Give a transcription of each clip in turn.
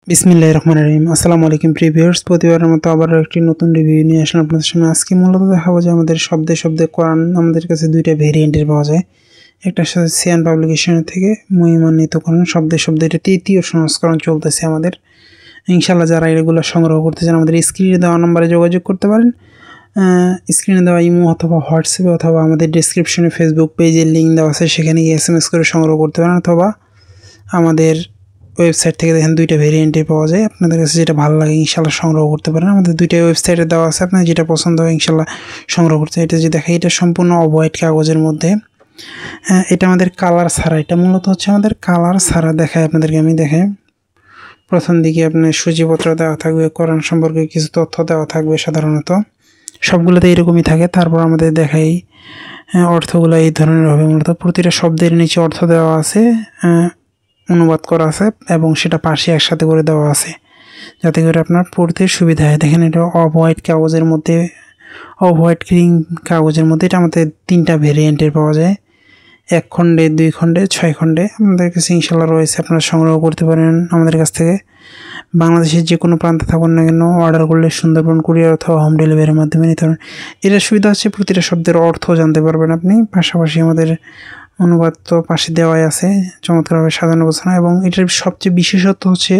বিসমিল্লাহির রহমানির রহিম। আসসালামু আলাইকুম প্রিভিউয়ার্স, প্রতিবারের মতো আবার একটি নতুন রিভিউ নিয়ে আসলাম আপনাদের সামনে। আজকে মূলত দেখাবো যে আমাদের শব্দে শব্দে কোরআন আমাদের কাছে দুইটা ভেরিয়েন্টের পাওয়া যায়। একটা সাথে সিয়ান পাবলিকেশনের থেকে মহিমান্বিত কোরআন শব্দে শব্দে, এটা তৃতীয় সংস্করণ চলতেছে আমাদের। ইনশাআল্লাহ যারা এগুলো সংগ্রহ করতে চান আমাদের স্ক্রিনে দেওয়া নম্বরে যোগাযোগ করতে পারেন। স্ক্রিনে দেওয়া ইমো অথবা হোয়াটসঅ্যাপে অথবা আমাদের ডেসক্রিপশনে ফেসবুক পেজের লিঙ্ক দেওয়া আছে, সেখানে গিয়ে SMS করে সংগ্রহ করতে পারেন, অথবা আমাদের ওয়েবসাইট থেকে দেখেন দুইটা ভেরিয়েন্টে পাওয়া যায়। আপনাদের কাছে যেটা ভালো লাগে ইনশাল্লাহ সংগ্রহ করতে পারেন। আমাদের দুইটা ওয়েবসাইটে দেওয়া আছে, আপনার যেটা পছন্দ হয় ইনশাল্লাহ সংগ্রহ করতে। এটা যে দেখে, এটা সম্পূর্ণ অফ-হোয়াইট কাগজের মধ্যে। এটা আমাদের কালার ছাড়া, এটা মূলত হচ্ছে আমাদের কালার ছাড়া দেখায় আপনাদেরকে। আমি দেখাই, প্রথম দিকে আপনার সূচিপত্র দেওয়া থাকবে, কোরআন সম্পর্কে কিছু তথ্য দেওয়া থাকবে, সাধারণত সবগুলোতে এরকমই থাকে। তারপর আমাদের দেখাই অর্থগুলো এই ধরনের হবে। মূলত প্রতিটা শব্দের নিচে অর্থ দেওয়া আছে, অনুবাদ করা আছে, এবং সেটা পাশে একসাথে করে দেওয়া আছে যাতে করে আপনার পড়তে সুবিধা হয়। দেখেন, এটা অফ-হোয়াইট কাগজের মধ্যে, অফ-হোয়াইট ক্রিম কাগজের মধ্যে। এটা আমাদের তিনটা ভেরিয়েন্টের পাওয়া যায়, 1 খণ্ডে, 2 খণ্ডে, 6 খণ্ডে। আমাদের কাছে ইনশাল্লাহ রয়েছে, আপনারা সংগ্রহ করতে পারেন আমাদের কাছ থেকে। বাংলাদেশের যে কোনো প্রান্তে থাকুন না কেন, অর্ডার করলে সুন্দরবন কুরিয়ার অথবা হোম ডেলিভারির মাধ্যমে নিতে পারেন। এটার সুবিধা হচ্ছে প্রতিটা শব্দের অর্থ জানতে পারবেন আপনি। পাশাপাশি আমাদের অনুবাদ তো পাশে দেওয়াই আছে, চমৎকারভাবে সাজানো গোছানো। এবং এটার সবচেয়ে বিশেষত্ব হচ্ছে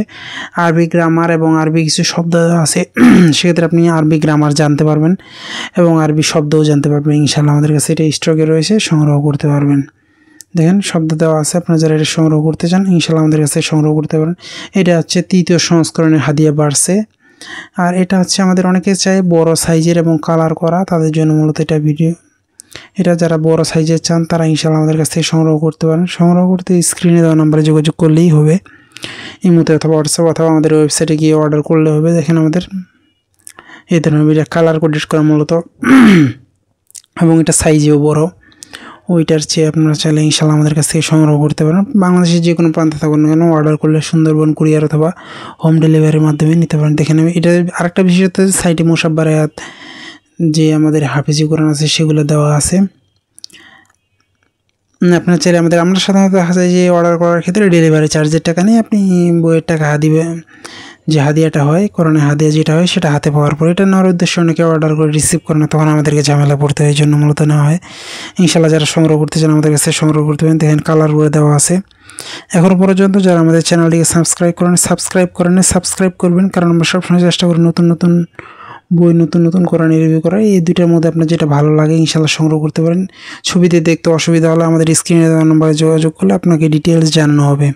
আরবি গ্রামার এবং আরবি কিছু শব্দ আছে, সেক্ষেত্রে আপনি আরবি গ্রামার জানতে পারবেন এবং আরবি শব্দও জানতে পারবেন। ইনশাআল্লাহ আমাদের কাছে এটা স্টকে রয়েছে, সংগ্রহ করতে পারবেন। দেখেন, শব্দ দেওয়া আছে, আপনারা যারা এটা সংগ্রহ করতে চান ইনশাআল্লাহ আমাদের কাছে সংগ্রহ করতে পারেন। এটা হচ্ছে তৃতীয় সংস্করণের হাদিয়া বাড়ছে। আর এটা হচ্ছে আমাদের অনেকে চায় বড় সাইজের এবং কালার করা, তাদের জন্য মূলত এটা ভিডিও। এটা যারা বড় সাইজের চান তারা ইনশাআল্লাহ আমাদের কাছ থেকে সংগ্রহ করতে পারেন। সংগ্রহ করতে স্ক্রিনে দেওয়া নাম্বারে যোগাযোগ করলেই হবে, ইমোতে অথবা হোয়াটসঅ্যাপ অথবা আমাদের ওয়েবসাইটে গিয়ে অর্ডার করলে হবে। দেখেন, আমাদের এই ধরনের এটা কালার কোডেড করা মূলত, এবং এটা সাইজেও বড়। ওইটার চেয়ে আপনারা চাইলে ইনশাআল্লাহ আমাদের কাছ থেকে সংগ্রহ করতে পারেন। বাংলাদেশের যে কোনো প্রান্তে থাকুন না কেন, অর্ডার করলে সুন্দরবন কুরিয়ার অথবা হোম ডেলিভারির মাধ্যমে নিতে পারেন। দেখেন, এটা আরেকটা বিশেষত্ব, সাইটে মুসাব্বার আয়াত যে আমাদের হাফিজি কোরআন আছে সেগুলো দেওয়া আছে। আপনার চাইলে আমরা সাধারণত দেখা যায় যে অর্ডার করার ক্ষেত্রে ডেলিভারি চার্জের টাকা নেই, আপনি বইয়ের টাকা দিবেন। যে হাদিয়াটা হয়, কোরআনের হাদিয়া যেটা হয় সেটা হাতে পাওয়ার পর, এটা নেওয়ার উদ্দেশ্যে অনেকে অর্ডার করে রিসিভ করে না, তখন আমাদেরকে ঝামেলা পড়তে হয়, এই জন্য মূলত নেওয়া হয়। ইনশাআল্লাহ যারা সংগ্রহ করতে চান আমাদের কাছে সংগ্রহ করতে পারেন। দেখেন, কালার করে দেওয়া আছে। এখনও পর্যন্ত যারা আমাদের চ্যানেলটিকে সাবস্ক্রাইব করবেন, কারণ আমরা সবসময় চেষ্টা করি নতুন নতুন বই, নতুন নতুন কোরআনের রিভিউ করা। এই দুইটার মধ্যে আপনার যেটা ভালো লাগে ইনশাআল্লাহ সংগ্রহ করতে পারেন। ছবিতে দেখতে অসুবিধা হলে আমাদের স্ক্রিনে দেওয়া নম্বরে যোগাযোগ করলে আপনাকে ডিটেলস জানানো হবে।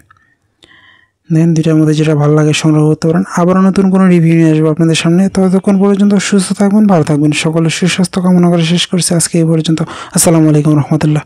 দেন, দুইটার মধ্যে যেটা ভালো লাগে সংগ্রহ করতে পারেন। আবারও নতুন কোনো রিভিউ নিয়ে আসবো আপনাদের সামনে। ততক্ষণ পর্যন্ত সুস্থ থাকবেন, ভালো থাকবেন। সকলের সুস্বাস্থ্য কামনা করে শেষ করছি আজকে এই পর্যন্ত। আসসালামু আলাইকুম রহমতুল্লাহ।